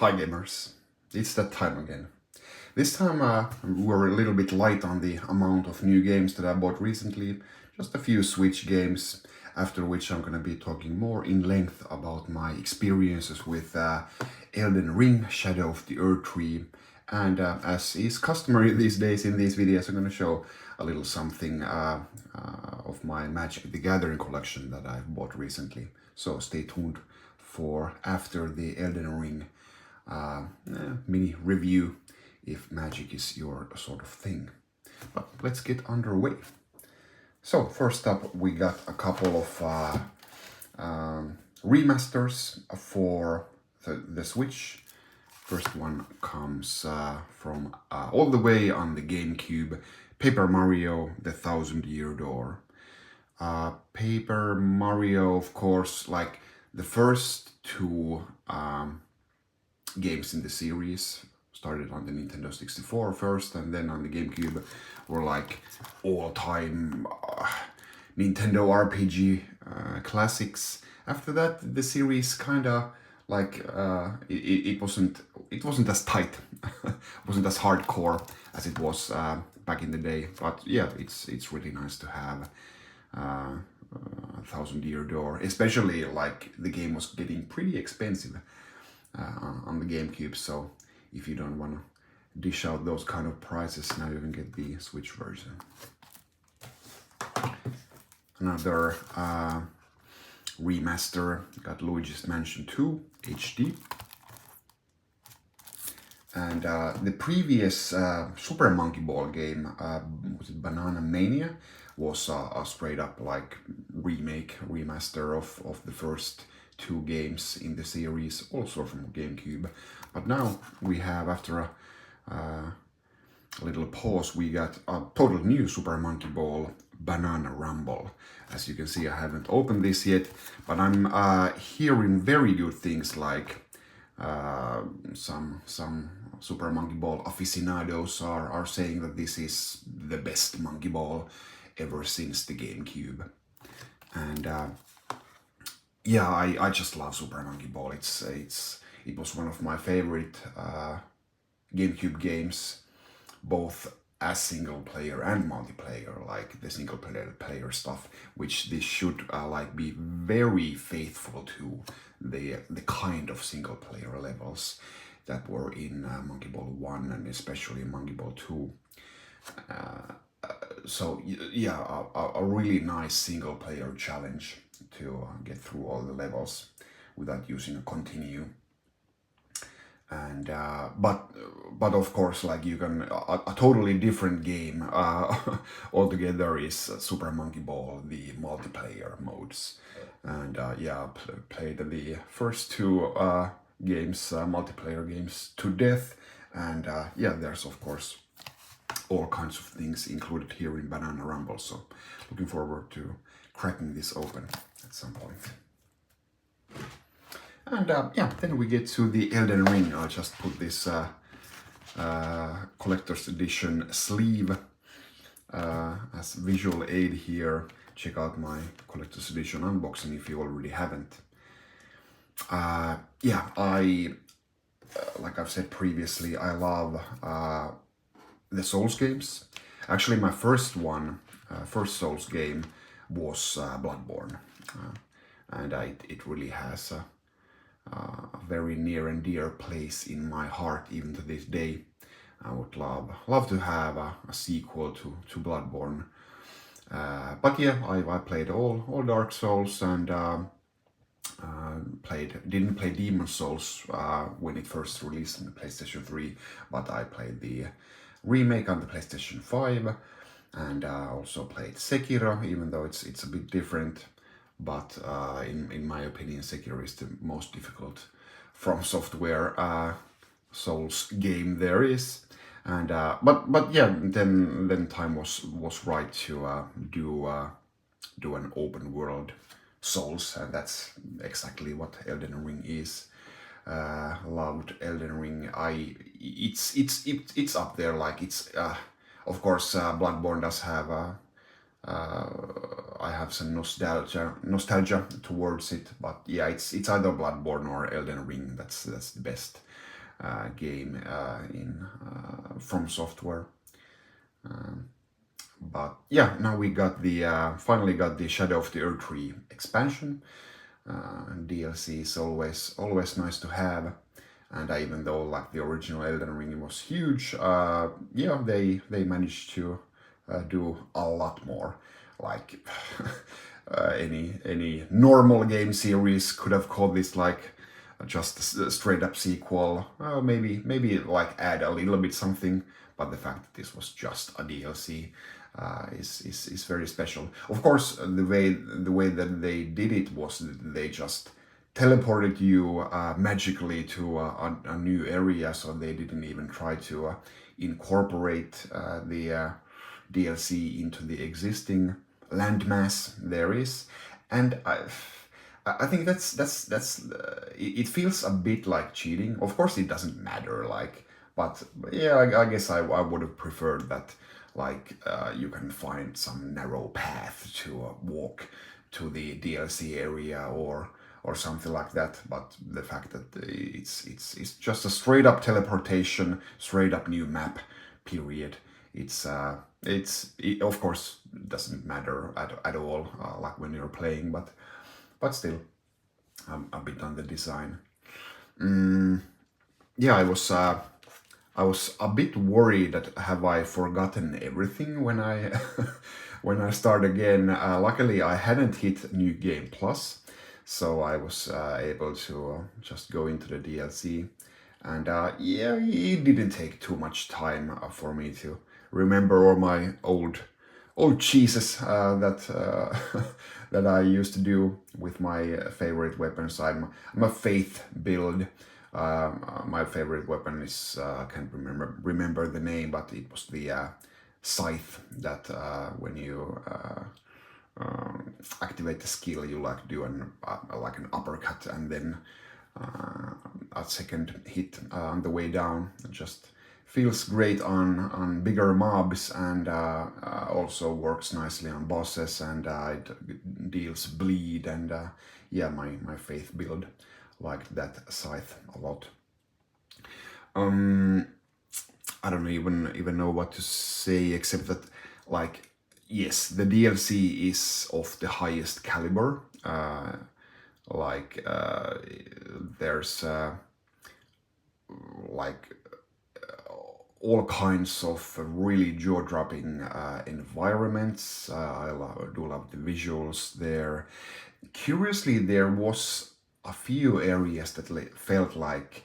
Hi gamers, it's that time again. This time we're a little bit light on the amount of new games that I bought recently, just a few Switch games, after which I'm gonna be talking more in length about my experiences with Elden Ring, Shadow of the Erdtree, and as is customary these days in these videos, I'm gonna show a little something of my Magic the Gathering collection that I've bought recently. So stay tuned for after the Elden Ring mini review if Magic is your sort of thing. But let's get underway. So first up we got a couple of remasters for the Switch. First one comes from all the way on the GameCube, Paper Mario: The Thousand Year Door. Paper Mario, of course, like the first two games in the series, started on the Nintendo 64 first and then on the GameCube, were like all-time Nintendo RPG classics. After that, the series kind of like it wasn't as tight, it wasn't as hardcore as it was back in the day. But yeah, it's really nice to have Thousand Year Door, especially like the game was getting pretty expensive on the GameCube, so if you don't want to dish out those kind of prices, now you can get the Switch version. Another remaster got Luigi's Mansion 2 HD. And the previous Super Monkey Ball game, was it Banana Mania, was a straight up like remaster of the first two games in the series, also from GameCube. But now we have, after a little pause, we got a total new Super Monkey Ball Banana Rumble. As you can see, I haven't opened this yet, but I'm hearing very good things, like some Super Monkey Ball aficionados are saying that this is the best Monkey Ball ever since the GameCube. And yeah, I just love Super Monkey Ball. It was one of my favorite GameCube games, both as single player and multiplayer, like the single player stuff, which this should like be very faithful to the kind of single player levels that were in Monkey Ball 1 and especially Monkey Ball 2. So yeah, a really nice single player challenge to get through all the levels without using a continue. And but of course, like you can a totally different game altogether is Super Monkey Ball, the multiplayer modes. And yeah, I played the first two games, multiplayer games, to death. And yeah, there's of course all kinds of things included here in Banana Rumble, so looking forward to cracking this open at some point. And yeah, then we get to the Elden Ring. I'll just put this collector's edition sleeve as visual aid here. Check out my collector's edition unboxing if you already haven't. Yeah, like I've said previously, I love the Souls games. Actually, my first Souls game was Bloodborne, and it really has a very near and dear place in my heart even to this day. I would love to have a sequel to Bloodborne. But yeah, I played all Dark Souls and didn't play Demon Souls when it first released on the PlayStation 3, but I played the remake on the PlayStation 5, and also played Sekiro, even though it's a bit different. But in my opinion, Sekiro is the most difficult From Software Souls game there is. And but yeah, then time was right to do an open world Souls, and that's exactly what Elden Ring is. Loved Elden Ring. It's up there. Like it's of course Bloodborne does have I have some nostalgia towards it, but yeah, it's either Bloodborne or Elden Ring. That's the best game in from software. But yeah, now we got the finally got the Shadow of the Erdtree expansion. DLC is always nice to have. And even though like the original Elden Ring was huge, yeah, they managed to do a lot more. Like any normal game series could have called this like just a straight up sequel. Maybe like add a little bit something, but the fact that this was just a DLC is very special. Of course, the way that they did it was that they just teleported you magically to a new area, so they didn't even try to incorporate the DLC into the existing landmass there is, and I think it feels a bit like cheating. Of course, it doesn't matter, like, but yeah, I guess I would have preferred that, like, you can find some narrow path to walk to the DLC area or something like that. But the fact that it's just a straight up teleportation, straight up new map, period. It of course doesn't matter at all, like when you're playing, but still, a bit on the design. Yeah, I was a bit worried that have I forgotten everything when I when I start again. Luckily, I hadn't hit New Game Plus, so I was able to just go into the DLC, and yeah, it didn't take too much time for me to remember all my old cheeses that that I used to do with my favorite weapons. I'm a faith build. My favorite weapon is I can't remember the name, but it was the scythe that when you activate the skill, you like do like an uppercut and then a second hit on the way down. It just feels great on bigger mobs, and also works nicely on bosses, and it deals bleed, and yeah, my faith build liked that scythe a lot. I don't even know what to say except that, like, yes, the DLC is of the highest caliber. Like there's like all kinds of really jaw-dropping environments. Do love the visuals there. Curiously, there was a few areas that felt like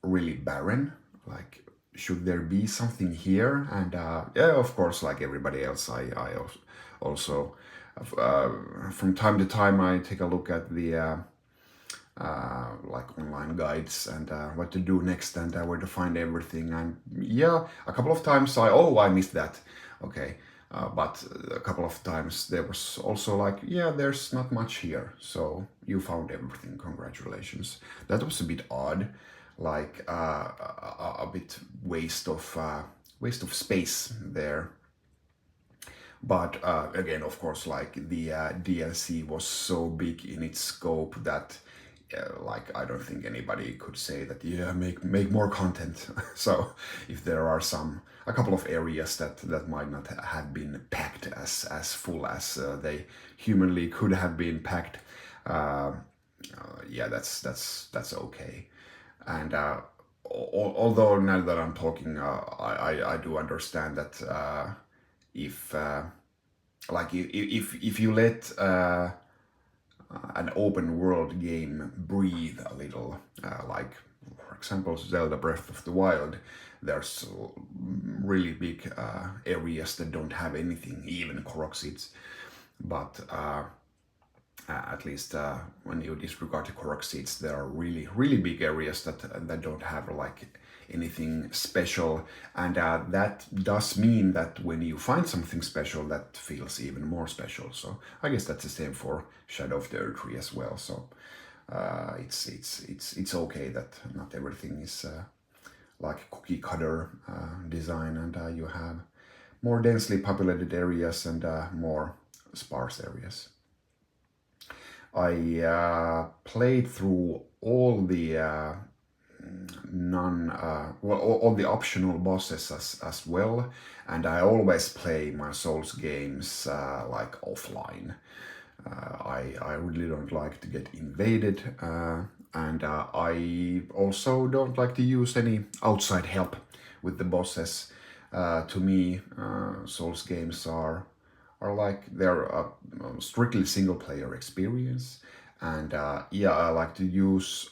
really barren. Like, should there be something here? And yeah, of course, like everybody else, I also from time to time I take a look at the like online guides and what to do next, and where to find everything. And yeah, a couple of times I missed that. Okay. But a couple of times there was also like, yeah, there's not much here, so you found everything, congratulations. That was a bit odd, like a bit waste of space there. But again, of course, like the DLC was so big in its scope that like I don't think anybody could say that, yeah, make more content. So if there are a couple of areas that might not have been packed as full as they humanly could have been packed, yeah, that's okay. And although now that I'm talking, I do understand that if like if you let an open world game breathe a little, like for example Zelda Breath of the Wild, there's really big areas that don't have anything, even Korok seeds. But at least when you disregard the Korok seeds, there are really big areas that don't have like anything special, and that does mean that when you find something special, that feels even more special. So I guess that's the same for Shadow of the Erdtree as well. So it's okay that not everything is like cookie cutter design, and you have more densely populated areas and more sparse areas. I played through all the none, well, all the optional bosses as well, and I always play my Souls games like offline. I really don't like to get invaded, and I also don't like to use any outside help with the bosses. To me, Souls games are like they're a strictly single player experience, and yeah, I like to use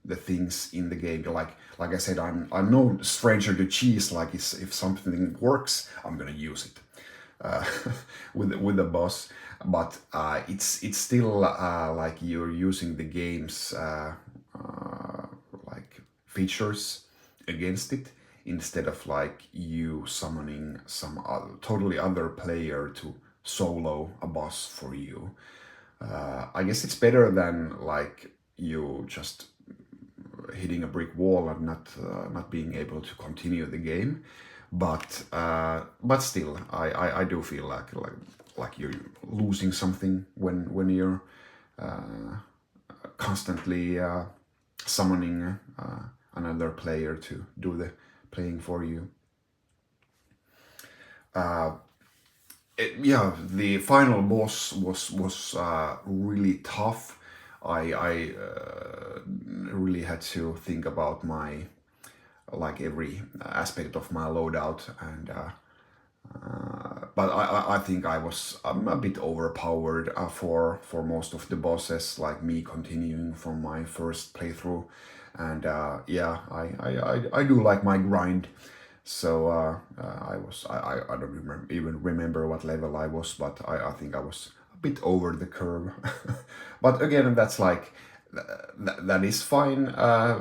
the things in the game. Like I said, I'm no stranger to cheese. Like if something works, I'm gonna use it uh, with the boss. But it's still like you're using the game's like features against it, instead of like you summoning some other, totally other player to solo a boss for you. I guess it's better than like you just hitting a brick wall and not being able to continue the game. But still, I do feel like you're losing something when you're constantly summoning another player to do the playing for you. Yeah, the final boss was really tough. I really had to think about my like every aspect of my loadout, and but I think I'm a bit overpowered for most of the bosses, like me continuing from my first playthrough, and yeah, I do like my grind. So I don't even remember what level I was, but I think I was a bit over the curve. But again, that's like that is fine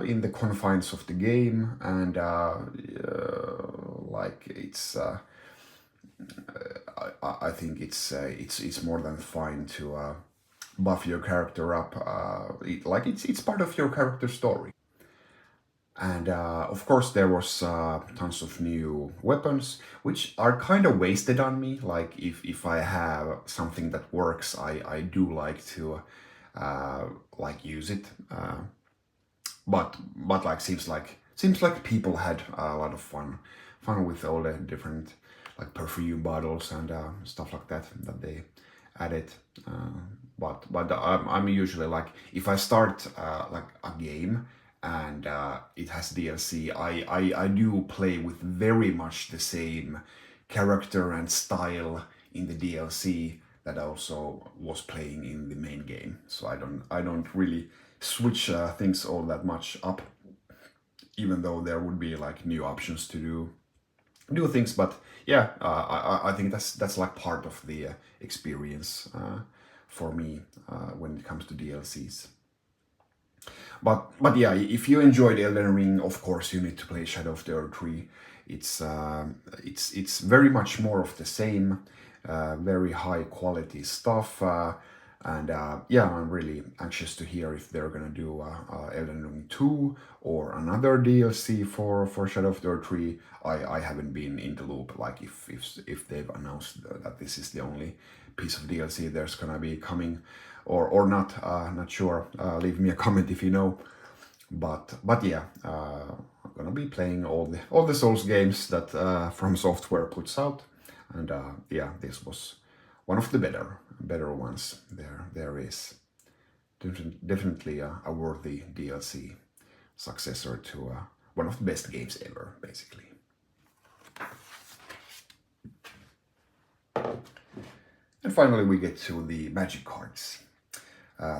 in the confines of the game, and like it's. I think it's more than fine to buff your character up. Like it's part of your character story. And of course, there was tons of new weapons, which are kind of wasted on me. Like if I have something that works, I do like to like use it. But like seems like people had a lot of fun with all the different like perfume bottles and stuff like that they added. But I'm usually like, if I start like a game and it has DLC, I do play with very much the same character and style in the DLC that I also was playing in the main game. So I don't really switch things all that much up, even though there would be like new options to do things. But yeah, I think that's like part of the experience for me when it comes to DLCs. But yeah, if you enjoyed Elden Ring, of course you need to play Shadow of the Erdtree. It's very much more of the same, very high quality stuff. And yeah, I'm really anxious to hear if they're gonna do Elden Ring 2 or another DLC for Shadow of the Erdtree. I haven't been in the loop, like if they've announced that this is the only piece of DLC there's gonna be coming, or not. Not sure. Leave me a comment if you know. But yeah, I'm gonna be playing all the Souls games that From Software puts out, and yeah, this was one of the better ones there is. Definitely a worthy DLC successor to one of the best games ever, basically. And finally, we get to the magic cards.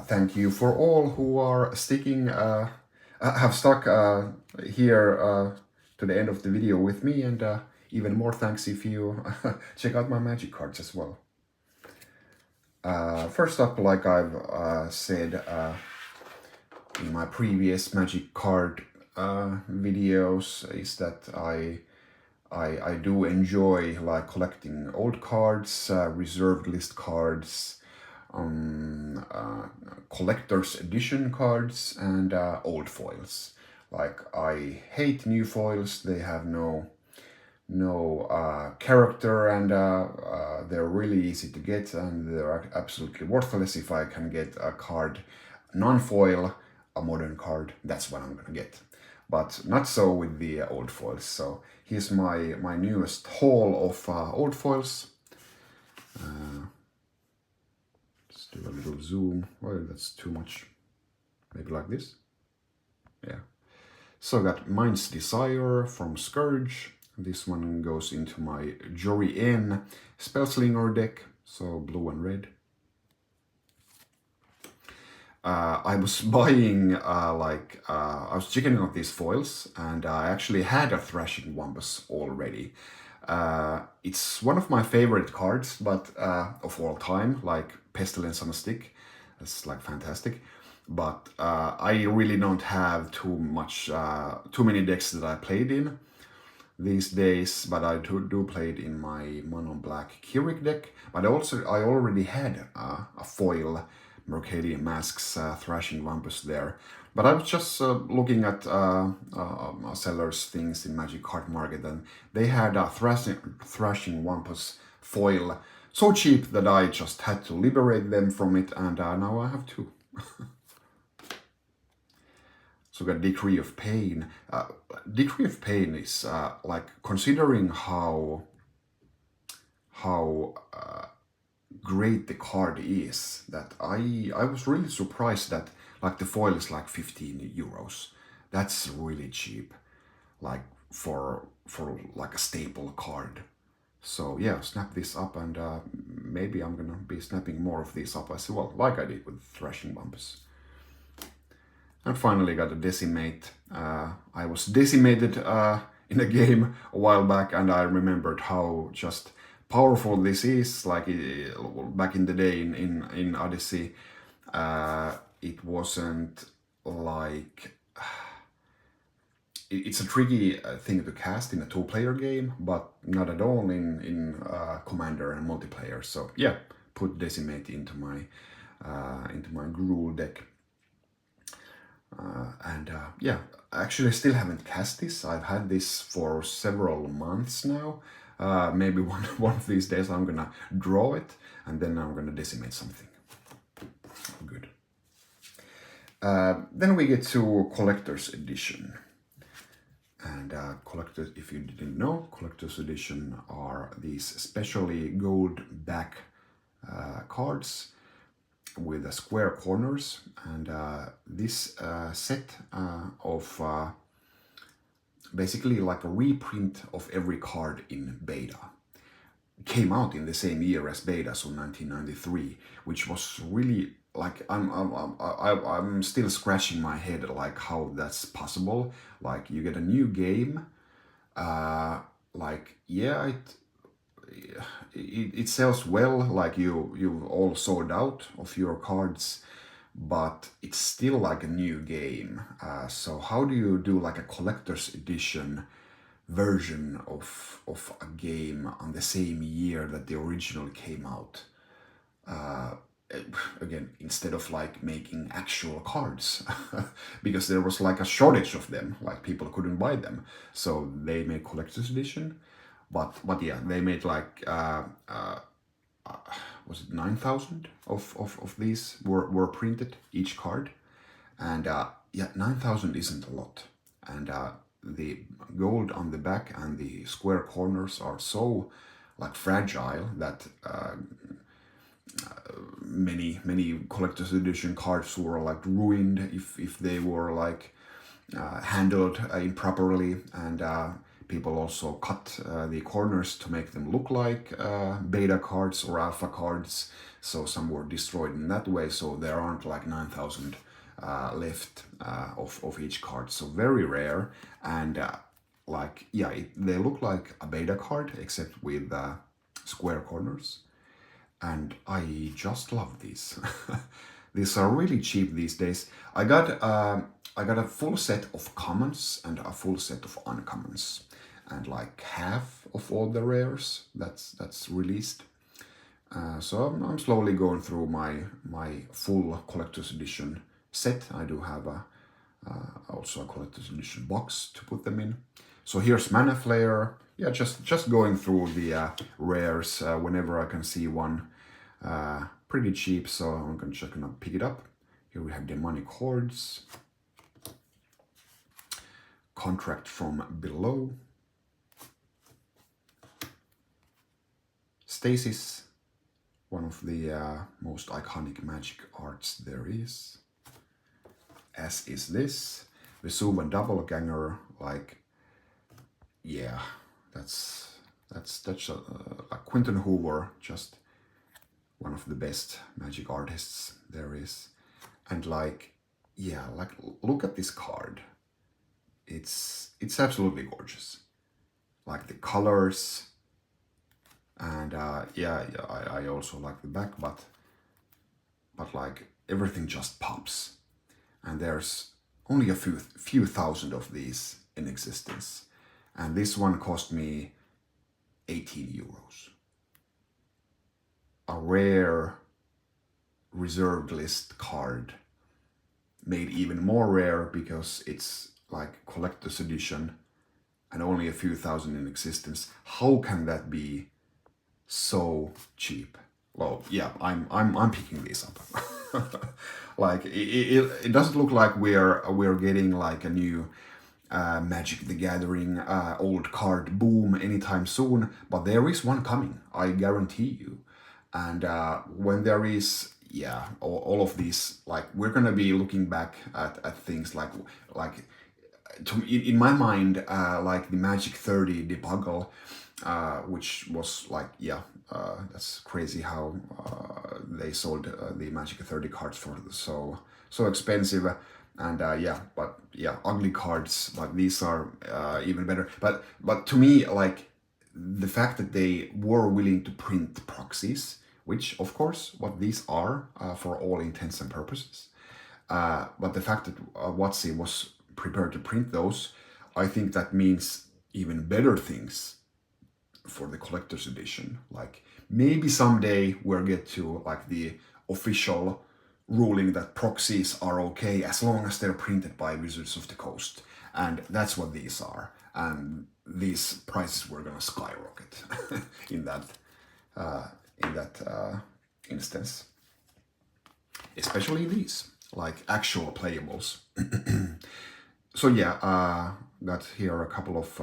Thank you for all who are have stuck here to the end of the video with me, and even more thanks if you check out my magic cards as well. First up, like I've said in my previous magic card videos, is that I do enjoy like collecting old cards, reserved list cards, collector's edition cards, and old foils. Like, I hate new foils. They have no character, and they're really easy to get, and they're absolutely worthless. If I can get a card non-foil, a modern card, that's what I'm gonna get. but not so with the old foils. So here's my newest haul of old foils. Let's do a little zoom. Well, that's too much. Maybe like this. Yeah. So I got Mind's Desire from Scourge. This one goes into my Jory N Spellslinger deck. So blue and red. I was buying, I was checking out these foils, and I actually had a Thrashing Wampus already. It's one of my favorite cards, but of all time, like Pestilence on a Stick. It's like fantastic. But I really don't have too many decks that I played in these days, but I do play it in my mono black Keurig deck. But I already had a foil Mercadian Masks Thrashing Wampus there. But I was just looking at sellers' things in Magic Card Market, and they had a Thrashing Wampus foil so cheap that I just had to liberate them from it, and now I have two. So we got Decree of Pain. Decree of Pain is like, considering how great the card is, that I was really surprised that like the foil is like 15 euros. That's really cheap, like for like a staple card. So yeah, snap this up, and maybe I'm gonna be snapping more of these up as well, like I did with Thrashing Wampus. And finally got a Decimate. I was decimated in a game a while back, and I remembered how just powerful this is. Like back in the day in Odyssey, it wasn't like... It's a tricky thing to cast in a two-player game, but not at all in Commander and multiplayer. So yeah, put Decimate into my Gruul deck. Yeah, actually I still haven't cast this. I've had this for several months now. Maybe one of these days I'm gonna draw it, and then I'm gonna decimate something. Good. Then we get to Collector's Edition. And collectors, if you didn't know, Collector's Edition are these specially gold back cards with square corners, and this set of basically like a reprint of every card in beta came out in the same year as beta, so 1993, which was really like, I'm still scratching my head like how that's possible. Like, you get a new game, like, yeah, it sells well, like you've all sold out of your cards, but it's still like a new game. So how do you do like a collector's edition version of a game on the same year that the original came out? Again, instead of like making actual cards, because there was like a shortage of them, like people couldn't buy them, so they made collector's edition. But yeah, they made like was it 9,000 of these were printed, each card, and yeah, 9,000 isn't a lot, and the gold on the back and the square corners are so like fragile that many collector's edition cards were like ruined if they were like handled improperly, and people also cut the corners to make them look like beta cards or alpha cards, so some were destroyed in that way, so there aren't like 9,000 left of each card, so very rare. And like, yeah, they look like a beta card except with square corners, and I just love these. These are really cheap these days. I got a full set of commons and a full set of uncommons, and like half of all the rares that's released. So I'm slowly going through my full collector's edition set. I do have also a collector's edition box to put them in. So here's Mana Flare. Yeah, just going through the rares whenever I can see one pretty cheap, so I'm just gonna pick it up. Here we have Demonic Hordes, contract from below. Stasis, one of the most iconic magic arts there is. As is this. Vesuvan Doppelganger, like, yeah, that's like Quentin Hoover, just one of the best magic artists there is. And like, yeah, like, look at this card. It's absolutely gorgeous. Like the colors, and yeah, I also like the back, but like everything just pops. And there's only a few thousand of these in existence. And this one cost me 18 euros. A rare reserved list card, made even more rare because it's like collector's edition and only a few thousand in existence. How can that be so cheap? Well, yeah, I'm picking this up. Like it doesn't look like we're getting like a new Magic the Gathering old card boom anytime soon, but there is one coming, I guarantee you. And when there is, yeah, all of these, like, we're gonna be looking back at things like in my mind, like the Magic 30 debuggle, which was like, yeah, that's crazy how they sold the Magic 30 cards for so expensive. And yeah, but yeah, ugly cards like these are even better. But to me, like, the fact that they were willing to print proxies, which of course what these are for all intents and purposes, but the fact that WotC was prepared to print those, I think that means even better things for the collector's edition. Like, maybe someday we'll get to like the official ruling that proxies are okay as long as they're printed by Wizards of the Coast, and that's what these are. And these prices were gonna skyrocket in that instance, especially these like actual playables. So yeah, got here a couple of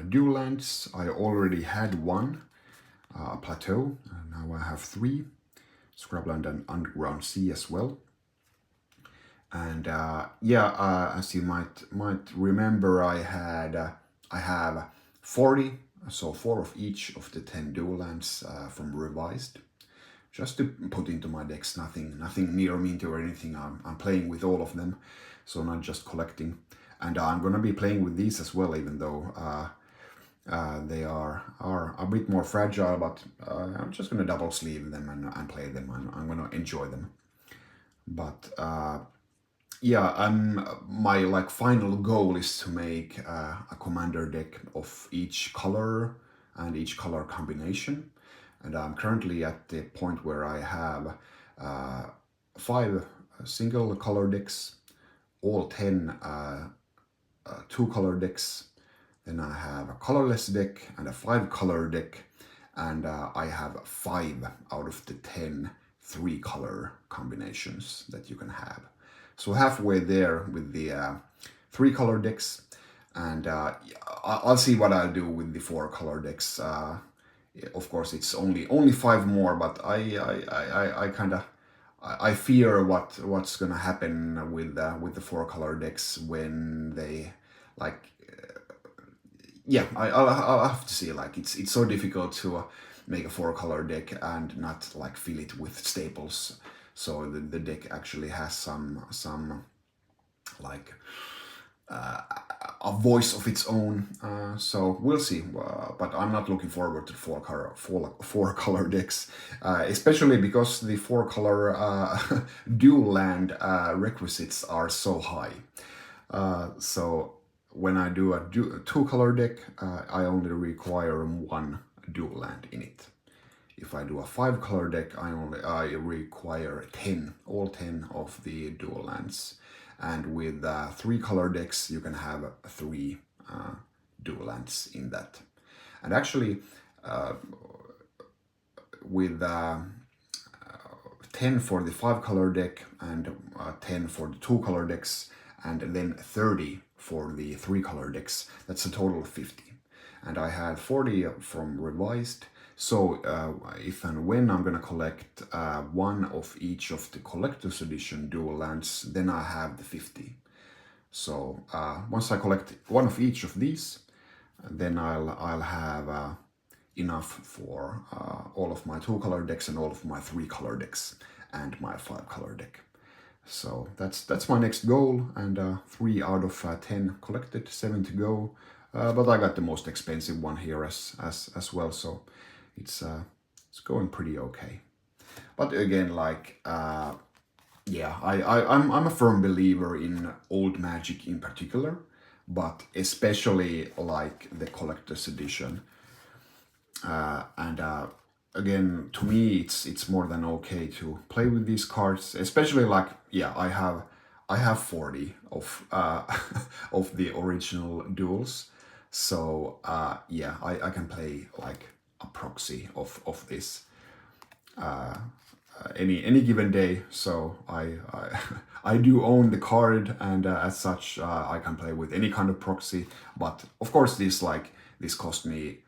dual lands. I already had one, Plateau. Now I have 3, Scrubland and Underground Sea as well. And yeah, as you might remember, I have 40, so 4 of each of the 10 dual lands from Revised, just to put into my decks. Nothing near mint or anything. I'm playing with all of them, so not just collecting. And I'm gonna be playing with these as well, even though they are a bit more fragile. But I'm just gonna double sleeve them and play them. I'm gonna enjoy them. But yeah, my like final goal is to make a commander deck of each color and each color combination. And I'm currently at the point where I have 5 single color decks, all 10 2-color decks. Then I have a colorless deck and a 5-color deck, and I have 5 out of the 10 3-color combinations that you can have. So halfway there with the 3-color decks, and I'll see what I'll do with the 4-color decks. Of course, it's only 5 more, but I kind of fear what's gonna happen with the 4-color decks when they like. Yeah, I'll have to see. Like, it's so difficult to make a 4-color deck and not like fill it with staples. So the deck actually has some like a voice of its own. So we'll see. But I'm not looking forward to 4-color decks, especially because the 4-color dual land requisites are so high. So when I do a 2-color deck, I only require 1 dual land in it. If I do a 5-color deck, I require all 10 of the dual lands. And with 3-color decks, you can have 3 dual lands in that. And actually, with 10 for the 5-color deck and 10 for the 2-color decks, and then 30 for the 3-color decks. That's a total of 50. And I had 40 from revised. So if and when I'm gonna collect one of each of the collector's edition dual lands, then I have the 50. So once I collect one of each of these, then I'll have enough for all of my 2-color decks and all of my 3-color decks and my 5-color deck. So that's my next goal, and 3 out of 10 collected, 7 to go. But I got the most expensive one here as well, so it's going pretty okay. But again, like yeah, I'm a firm believer in old Magic in particular, but especially like the collector's edition. And again, to me, it's more than okay to play with these cards, especially like, yeah, I have 40 of of the original duels, so yeah, I can play like a proxy of this any given day. So I do own the card, and as such, I can play with any kind of proxy. But of course, this cost me.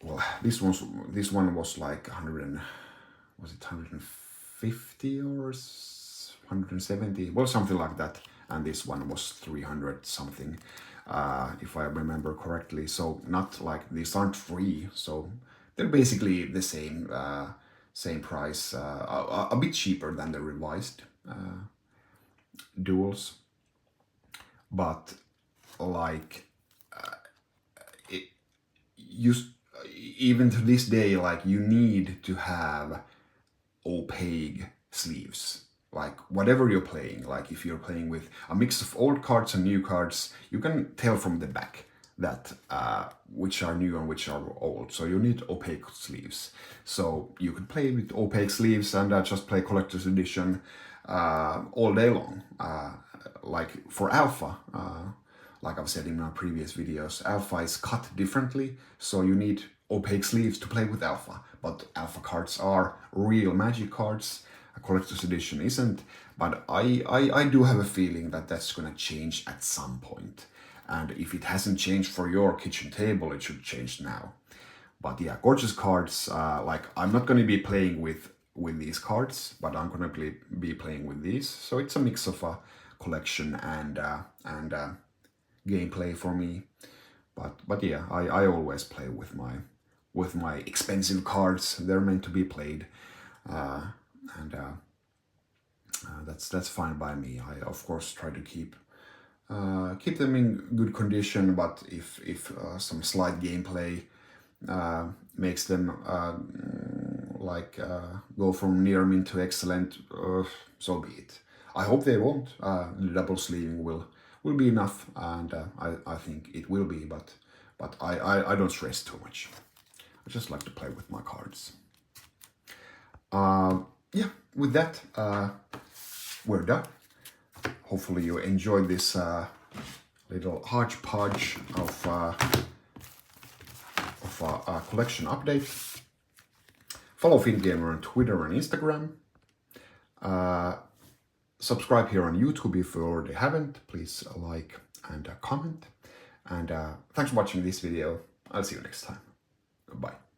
Well, this one was like 150 or 170? Well, something like that. And this one was 300 something, if I remember correctly. So not like, these aren't free. So they're basically the same price, a bit cheaper than the revised duels. But like, even to this day, like, you need to have opaque sleeves. Like, whatever you're playing, like if you're playing with a mix of old cards and new cards, you can tell from the back that which are new and which are old. So you need opaque sleeves. So you could play with opaque sleeves and just play collector's edition all day long. Like for alpha, like I've said in my previous videos, alpha is cut differently, so you need opaque sleeves to play with alpha. But alpha cards are real Magic cards, a collector's edition isn't. But I do have a feeling that that's gonna change at some point. And if it hasn't changed for your kitchen table, it should change now. But yeah, gorgeous cards. Like, I'm not gonna be playing with these cards, but I'm gonna be playing with these. So it's a mix of a collection and gameplay for me. But yeah, I always play with my expensive cards. They're meant to be played, and that's fine by me. I of course try to keep them in good condition, but if some slight gameplay makes them go from near mint to excellent, so be it. I hope they won't. The double sleeving will be enough, and I think it will be, but I don't stress too much. I just like to play with my cards. Yeah, with that, we're done. Hopefully you enjoyed this little hodgepodge of a collection update. Follow FinGamer on Twitter and Instagram. Subscribe here on YouTube if you already haven't. Please like and comment. And thanks for watching this video. I'll see you next time. Goodbye.